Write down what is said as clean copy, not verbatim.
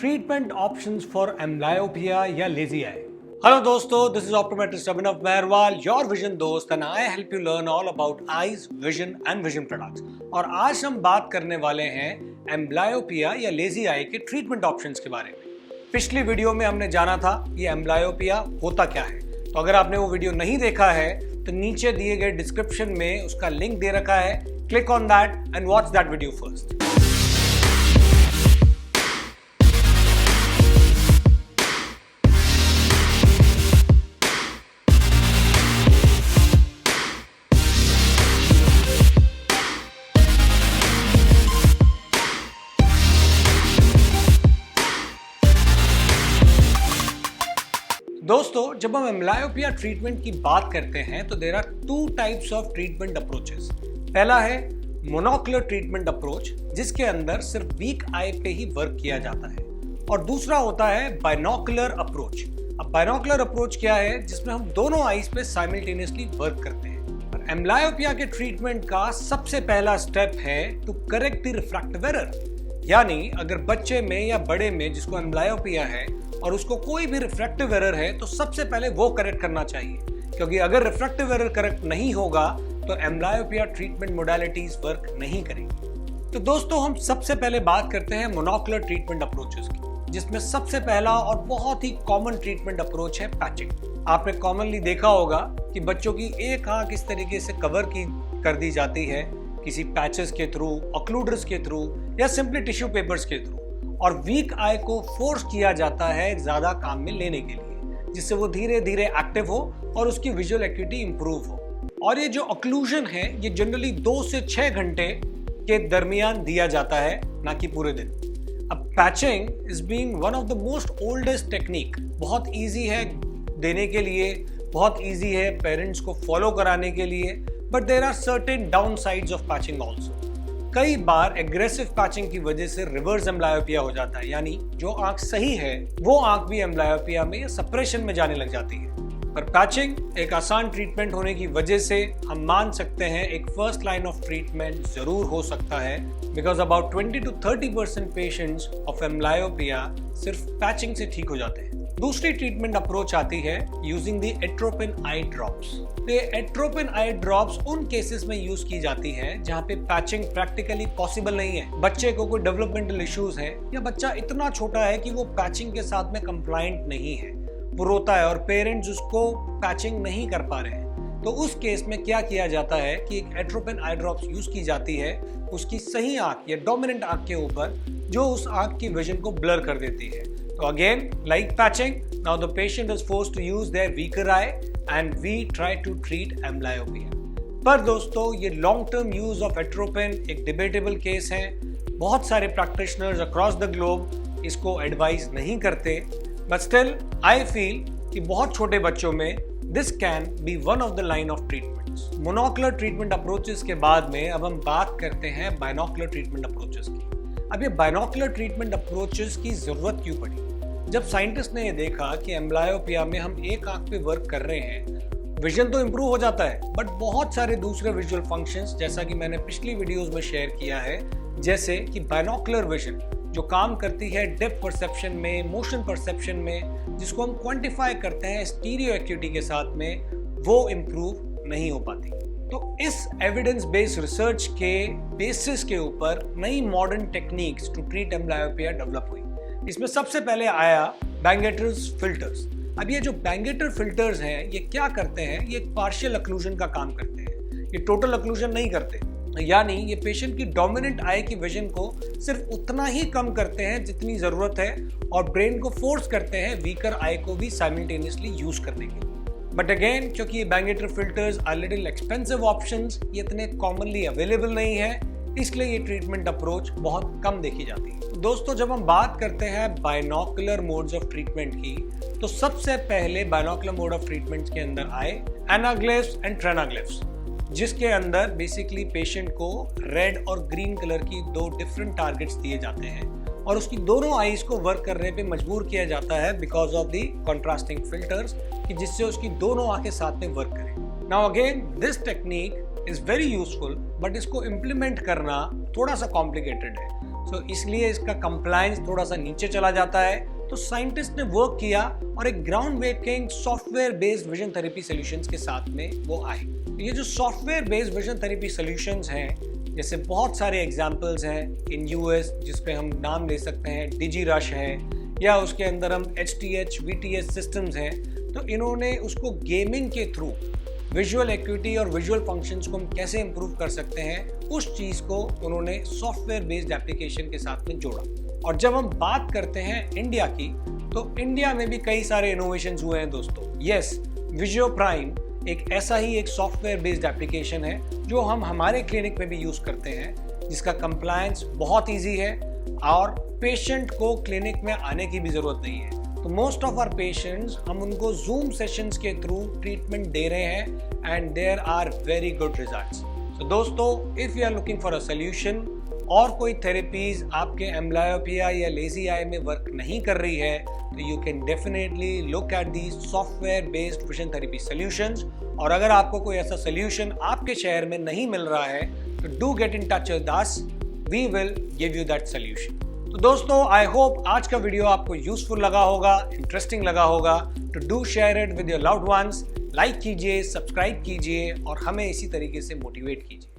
Treatment options for amblyopia या lazy eye. Hello दोस्तों, this is optometrist Abhinav Mehrwal, your vision दोस्त, and I help you learn all about eyes, vision and vision products. और आज हम बात करने वाले हैं एम्ब्लायोपिया या लेजी आई के ट्रीटमेंट ऑप्शंस के बारे में। पिछली वीडियो में हमने जाना था ये एम्ब्लायोपिया होता क्या है, तो अगर आपने वो वीडियो नहीं देखा है तो नीचे दिए गए डिस्क्रिप्शन में उसका लिंक दे रखा है, click on that and watch that video first. दोस्तों, जब हम एम्ब्लायोपिया ट्रीटमेंट की बात करते हैं तो there are two types of treatment approaches. पहला है मोनोकुलर ट्रीटमेंट अप्रोच, जिसके अंदर सिर्फ वीक आई पे ही वर्क किया जाता है, और दूसरा होता है बाइनोकुलर अप्रोच। अब बाइनोकुलर अप्रोच क्या है? जिसमें हम दोनों आईज पे साइमल्टेनियसली वर्क करते हैं। एम्ब्लायोपिया के ट्रीटमेंट का सबसे पहला स्टेप है to correct the refractive error, यानी अगर बच्चे में या बड़े में जिसको एम्ब्लायोपिया है और उसको कोई भी रिफ्रैक्टिव एरर है तो सबसे पहले वो करेक्ट करना चाहिए, क्योंकि अगर रिफ्रैक्टिव एरर करेक्ट नहीं होगा तो एम्ब्लायोपिया ट्रीटमेंट मोडालिटीज वर्क नहीं करेंगी। तो दोस्तों, हम सबसे पहले बात करते हैं मोनोकुलर ट्रीटमेंट अप्रोचेस की, जिसमें सबसे पहला और बहुत ही कॉमन ट्रीटमेंट अप्रोच है पैचिंग। आपने कॉमनली देखा होगा कि बच्चों की एक आंख इस तरीके से कवर कर दी जाती है किसी पैचेस के थ्रू, ऑक्लूडर्स के थ्रू या सिंपली टिश्यू पेपर्स के थ्रू, और वीक आई को फोर्स किया जाता है ज्यादा काम में लेने के लिए, जिससे वो धीरे धीरे एक्टिव हो और उसकी विजुअल एक्यूटी इंप्रूव हो। और ये जो ऑक्लूजन है ये जनरली 2 से 6 घंटे के दरमियान दिया जाता है, ना कि पूरे दिन। अब patching is being one of the most oldest technique. बहुत इजी है देने के लिए, बहुत इजी है पेरेंट्स को फॉलो कराने के लिए, but there are certain downsides of patching also. कई बार एग्रेसिव पैचिंग की वजह से रिवर्स एम्ब्लायोपिया हो जाता है, यानी जो आंख सही है वो आंख भी एम्ब्लायोपिया में या सप्रेशन में जाने लग जाती है। पर पैचिंग एक आसान ट्रीटमेंट होने की वजह से हम मान सकते हैं एक फर्स्ट लाइन ऑफ ट्रीटमेंट जरूर हो सकता है, because about 20 to 30% patients of amblyopia सिर्फ पैचिंग से ठीक हो जाते हैं। दूसरी ट्रीटमेंट अप्रोच आती है using the atropine eye drops. ये एट्रोपिन आई ड्रॉप्स उन केसेस में यूज की जाती है जहां पे पैचिंग प्रैक्टिकली पॉसिबल नहीं है। बच्चे को कोई डेवलपमेंटल इश्यूज है या बच्चा इतना छोटा है कि वो पैचिंग के साथ में कंप्लायंट नहीं है, वो रोता है और पेरेंट्स उसको पैचिंग नहीं कर पा रहे हैं, तो उस केस में क्या किया जाता है कि एक एट्रोपिन आई ड्रॉप्स यूज की जाती है उसकी सही आंख या डोमिनेंट आंख के ऊपर, जो उस आंख की विजन को ब्लर कर देती है। So again, like patching, now the patient is forced to use their weaker eye and we try to treat amblyopia. पर दोस्तों, ये long term use of atropine एक डिबेटेबल केस है। बहुत सारे प्रैक्टिशनर्स अक्रॉस द ग्लोब इसको advise नहीं करते, बट स्टिल आई फील कि बहुत छोटे बच्चों में this can be one of the line of treatments. Monocular treatment approaches के बाद में अब हम बात करते हैं बाइनोकुलर ट्रीटमेंट अप्रोचेस की। अब ये बाइनोकुलर ट्रीटमेंट अप्रोचेस की जरूरत क्यों पड़ी? जब साइंटिस्ट ने ये देखा कि एम्ब्लायोपिया में हम एक आंख पे वर्क कर रहे हैं, विजन तो इंप्रूव हो जाता है, बट बहुत सारे दूसरे विजुअल फंक्शंस, जैसा कि मैंने पिछली वीडियोस में शेयर किया है, जैसे कि बाइनोकुलर विजन जो काम करती है डेप्थ परसेप्शन में, मोशन परसेप्शन में, जिसको हम क्वांटिफाई करते हैं स्टीरियो एक्यूटी के साथ में, वो इंप्रूव नहीं हो पाती। तो इस एविडेंस बेस्ड रिसर्च के बेसिस के ऊपर नई modern techniques to treat amblyopia develop हुई। इसमें सबसे पहले आया बैंगेटर्स फिल्टर्स। अब ये जो बैंगेटर फिल्टर्स हैं ये क्या करते हैं? ये एक पार्शियल अक्लूजन का काम करते हैं, ये टोटल अक्लूजन नहीं करते, यानी ये पेशेंट की डोमिनेंट आई की विजन को सिर्फ उतना ही कम करते हैं जितनी जरूरत है, और ब्रेन को फोर्स करते हैं वीकर आई को भी साइमल्टेनियसली यूज करने के लिए। बट अगेन, क्योंकि ये बैंगेटर filters are little expensive options, ये इतने कॉमनली अवेलेबल नहीं है, इसलिए ये ट्रीटमेंट अप्रोच बहुत कम देखी जाती है। दोस्तों, जब हम बात करते हैं बाइनोकुलर मोड्स ऑफ ट्रीटमेंट की, तो सबसे पहले बाइनोकुलर मोड ऑफ ट्रीटमेंट के अंदर आए एनाग्लिफ्स एंड ट्रेनाग्लिफ्स, जिसके अंदर बेसिकली पेशेंट को रेड और ग्रीन कलर की 2 डिफरेंट टारगेट्स दिए जाते हैं और उसकी दोनों आईज को वर्क करने पे मजबूर किया जाता है because of the contrasting filters, कि जिससे उसकी दोनों आंखें साथ में वर्क करें। Now again, this technique is very useful, but इसको इम्प्लीमेंट करना थोड़ा सा कॉम्प्लिकेटेड है। तो इसलिए इसका कंप्लायंस थोड़ा सा नीचे चला जाता है। तो साइंटिस्ट ने वर्क किया और एक groundbreaking software based vision therapy solutions के साथ में वो आए। ये जो software based vision therapy solutions हैं, जैसे बहुत सारे एग्जांपल्स हैं इन यूएस, जिसपे हम नाम ले सकते हैं डिजीरश है, या उसके अंदर हम HTH VTS सिस्टम्स हैं। तो इन्होंने उसको गेमिंग के थ्रू विजुअल एक्यूटी और विजुअल फंक्शंस को हम कैसे इंप्रूव कर सकते हैं, उस चीज़ को उन्होंने सॉफ्टवेयर बेस्ड एप्लीकेशन के साथ में जोड़ा। और जब हम बात करते हैं इंडिया की, तो इंडिया में भी कई सारे इनोवेशंस हुए हैं दोस्तों। यस, विजियो प्राइम एक ऐसा ही एक सॉफ्टवेयर बेस्ड एप्लीकेशन है जो हम हमारे क्लिनिक में भी यूज़ करते हैं, जिसका कंप्लायंस बहुत ईजी है और पेशेंट को क्लिनिक में आने की भी ज़रूरत नहीं है। तो मोस्ट ऑफ आवर पेशेंट्स हम उनको जूम सेशंस के थ्रू ट्रीटमेंट दे रहे हैं and there are very good results. तो दोस्तों, if you are looking for a solution और कोई थेरेपीज आपके एम्ब्लायोपिया या लेजी आई में वर्क नहीं कर रही है, तो you can definitely look at the software based vision therapy solutions. और अगर आपको कोई ऐसा सोल्यूशन आपके शहर में नहीं मिल रहा है, तो do get in touch with us, we will give you that solution. तो दोस्तों, आई होप आज का वीडियो आपको यूजफुल लगा होगा, इंटरेस्टिंग लगा होगा। तो do share it with your loved ones, like कीजिए, सब्सक्राइब कीजिए और हमें इसी तरीके से मोटिवेट कीजिए।